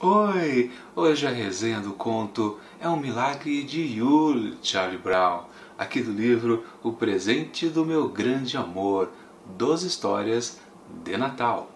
Oi! Hoje a resenha do conto é um milagre de Yule, Charlie Brown, aqui do livro O Presente do Meu Grande Amor, 12 histórias de Natal.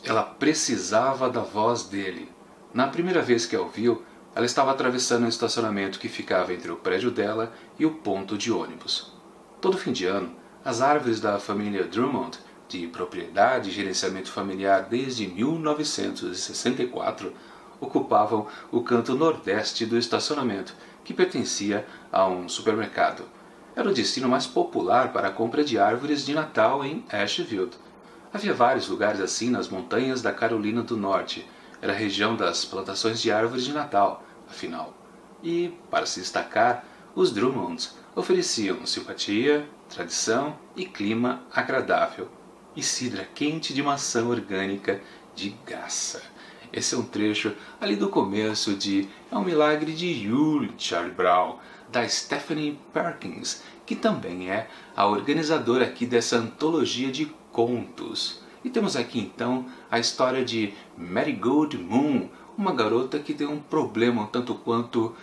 Ela precisava da voz dele. Na primeira vez que a ouviu, ela estava atravessando um estacionamento que ficava entre o prédio dela e o ponto de ônibus. Todo fim de ano, as árvores da família Drummond, de propriedade e gerenciamento familiar desde 1964, ocupavam o canto nordeste do estacionamento, que pertencia a um supermercado. Era o destino mais popular para a compra de árvores de Natal em Ashfield. Havia vários lugares assim nas montanhas da Carolina do Norte. Era a região das plantações de árvores de Natal, afinal. E, para se destacar, os Drummonds ofereciam simpatia, tradição e clima agradável. E cidra quente de maçã orgânica de graça. Esse é um trecho ali do começo de É um Milagre de Yule, Charlie Brown, da Stephanie Perkins, que também é a organizadora aqui dessa antologia de contos. E temos aqui então a história de Marigold Moon, uma garota que tem um problema um tanto quanto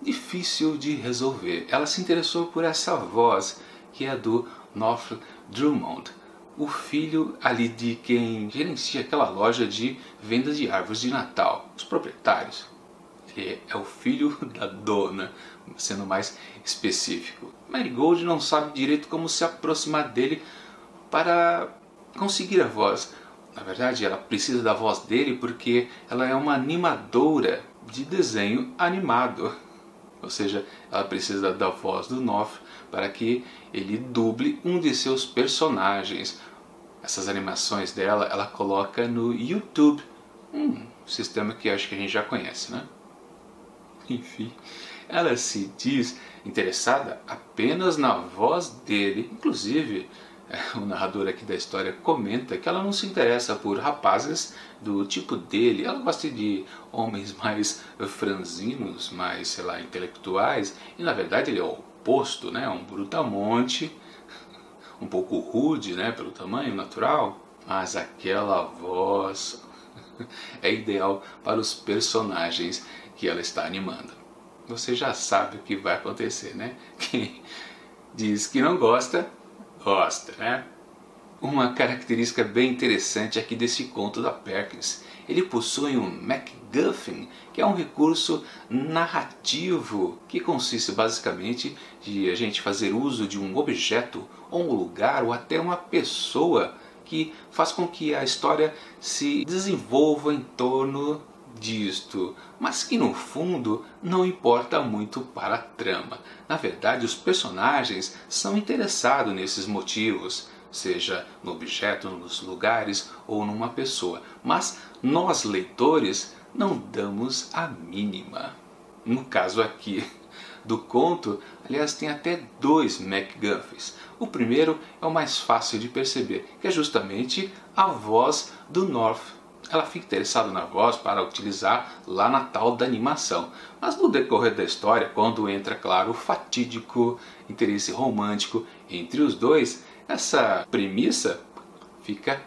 difícil de resolver. Ela se interessou por essa voz, que é do North Drummond, o filho ali de quem gerencia aquela loja de vendas de árvores de Natal, os proprietários. Ele é o filho da dona, sendo mais específico. Marigold não sabe direito como se aproximar dele para conseguir a voz. Na verdade, ela precisa da voz dele porque ela é uma animadora de desenho animado. Ou seja, ela precisa da voz do North para que ele duble um de seus personagens. Essas animações dela, ela coloca no YouTube, um sistema que acho que a gente já conhece, né? Enfim, ela se diz interessada apenas na voz dele. Inclusive, o narrador aqui da história comenta que ela não se interessa por rapazes do tipo dele. Ela gosta de homens mais franzinos, mais, sei lá, intelectuais. E na verdade ele é o oposto, né? Um brutamonte, um pouco rude, né? Pelo tamanho natural. Mas aquela voz é ideal para os personagens que ela está animando. Você já sabe o que vai acontecer, né? Quem diz que não gosta, gosta, né? Uma característica bem interessante aqui desse conto da Perkins. Ele possui um MacGuffin, que é um recurso narrativo que consiste basicamente de a gente fazer uso de um objeto, ou um lugar, ou até uma pessoa que faz com que a história se desenvolva em torno disto, mas que no fundo não importa muito para a trama. Na verdade, os personagens são interessados nesses motivos, seja no objeto, nos lugares ou numa pessoa, mas nós leitores não damos a mínima. No caso aqui do conto, aliás, tem até dois MacGuffins. O primeiro é o mais fácil de perceber, que é justamente a voz do North. Ela fica interessada na voz para utilizar lá na tal da animação. Mas no decorrer da história, quando entra, claro, o fatídico interesse romântico entre os dois, essa premissa fica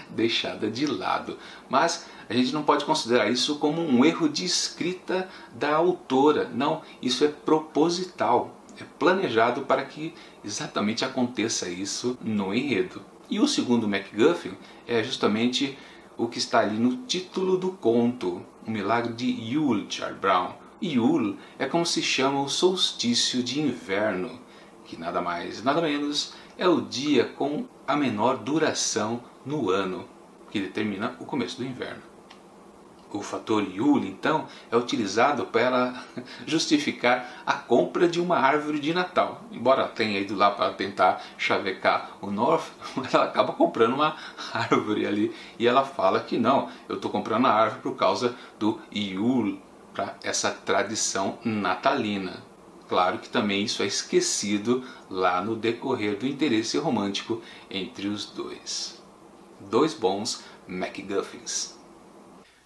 deixada de lado. Mas a gente não pode considerar isso como um erro de escrita da autora. Não, isso é proposital. É planejado para que exatamente aconteça isso no enredo. E o segundo MacGuffin é justamente o que está ali no título do conto, O Milagre de Yule, Charlie Brown. Yule é como se chama o solstício de inverno, que nada mais, nada menos é o dia com a menor duração no ano, que determina o começo do inverno. O fator Yule, então, é utilizado para justificar a compra de uma árvore de Natal. Embora ela tenha ido lá para tentar chavecar o North, ela acaba comprando uma árvore ali. E ela fala que não, eu estou comprando a árvore por causa do Yule, para essa tradição natalina. Claro que também isso é esquecido lá no decorrer do interesse romântico entre os dois. Dois bons MacGuffins.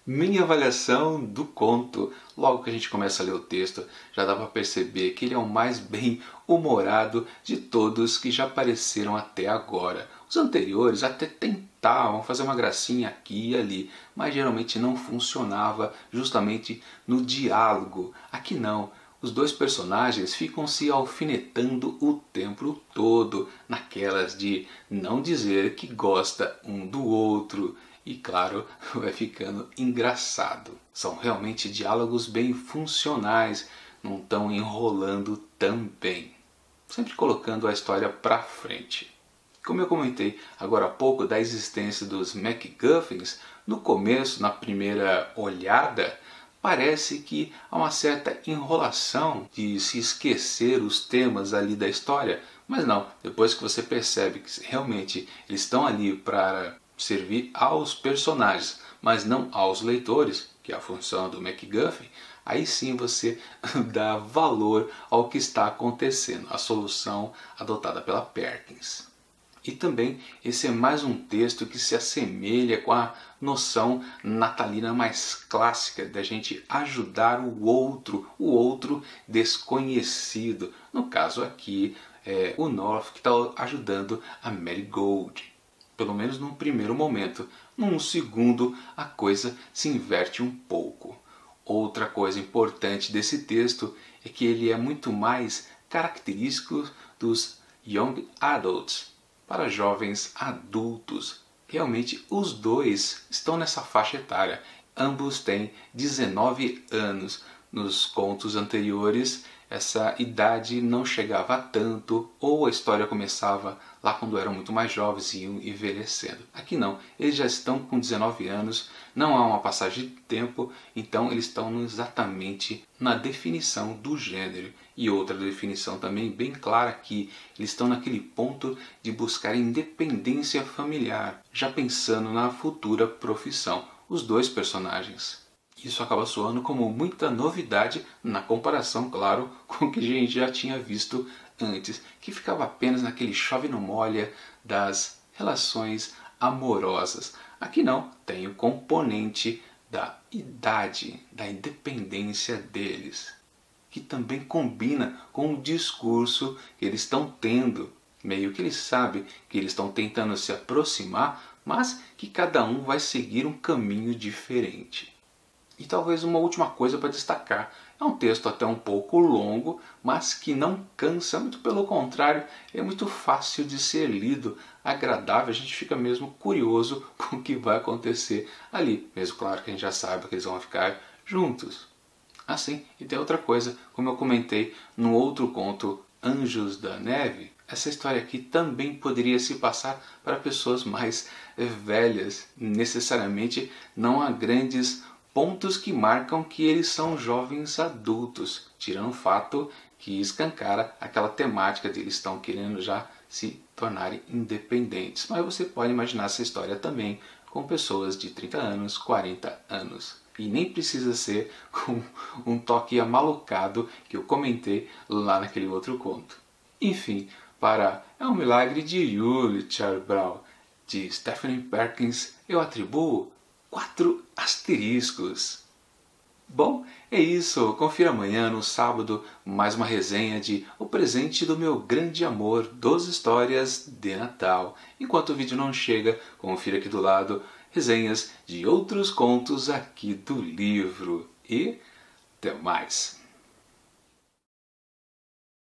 Minha avaliação do conto. Logo que a gente começa a ler o texto, já dá para perceber que ele é o mais bem-humorado de todos que já apareceram até agora. Os anteriores até tentavam fazer uma gracinha aqui e ali, mas geralmente não funcionava justamente no diálogo. Aqui não. Os dois personagens ficam se alfinetando o tempo todo, naquelas de não dizer que gosta um do outro. E claro, vai ficando engraçado. São realmente diálogos bem funcionais, não estão enrolando tão bem. Sempre colocando a história para frente. Como eu comentei agora há pouco da existência dos MacGuffins, no começo, na primeira olhada, parece que há uma certa enrolação de se esquecer os temas ali da história. Mas não, depois que você percebe que realmente eles estão ali para servir aos personagens, mas não aos leitores, que é a função do MacGuffin, aí sim você dá valor ao que está acontecendo, a solução adotada pela Perkins. E também esse é mais um texto que se assemelha com a noção natalina mais clássica da gente ajudar o outro desconhecido. No caso aqui é o North que está ajudando a Marigold. Pelo menos num primeiro momento. Num segundo, a coisa se inverte um pouco. Outra coisa importante desse texto é que ele é muito mais característico dos Young Adults, para jovens adultos. Realmente os dois estão nessa faixa etária. Ambos têm 19 anos. Nos contos anteriores, essa idade não chegava a tanto, ou a história começava lá quando eram muito mais jovens e iam envelhecendo. Aqui não, eles já estão com 19 anos, não há uma passagem de tempo, então eles estão exatamente na definição do gênero. E outra definição também bem clara aqui, eles estão naquele ponto de buscar independência familiar, já pensando na futura profissão, os dois personagens. Isso acaba soando como muita novidade na comparação, claro, com o que a gente já tinha visto antes, que ficava apenas naquele chove não molha das relações amorosas. Aqui não, tem o componente da idade, da independência deles, que também combina com o discurso que eles estão tendo. Meio que eles sabem que eles estão tentando se aproximar, mas que cada um vai seguir um caminho diferente. E talvez uma última coisa para destacar, é um texto até um pouco longo, mas que não cansa, muito pelo contrário, é muito fácil de ser lido, agradável, a gente fica mesmo curioso com o que vai acontecer ali, mesmo claro que a gente já sabe que eles vão ficar juntos. Assim, e tem outra coisa, como eu comentei no outro conto, Anjos da Neve, essa história aqui também poderia se passar para pessoas mais velhas, necessariamente não há grandes pontos que marcam que eles são jovens adultos, tirando o fato que escancara aquela temática de eles estão querendo já se tornarem independentes. Mas você pode imaginar essa história também com pessoas de 30 anos, 40 anos. E nem precisa ser com um toque amalucado que eu comentei lá naquele outro conto. Enfim, para É um Milagre de Yuli Charles Brown, de Stephanie Perkins, eu atribuo 4 asteriscos. Bom, é isso. Confira amanhã, no sábado, mais uma resenha de O Presente do Meu Grande Amor, 12 histórias de Natal. Enquanto o vídeo não chega, confira aqui do lado resenhas de outros contos aqui do livro. E até mais!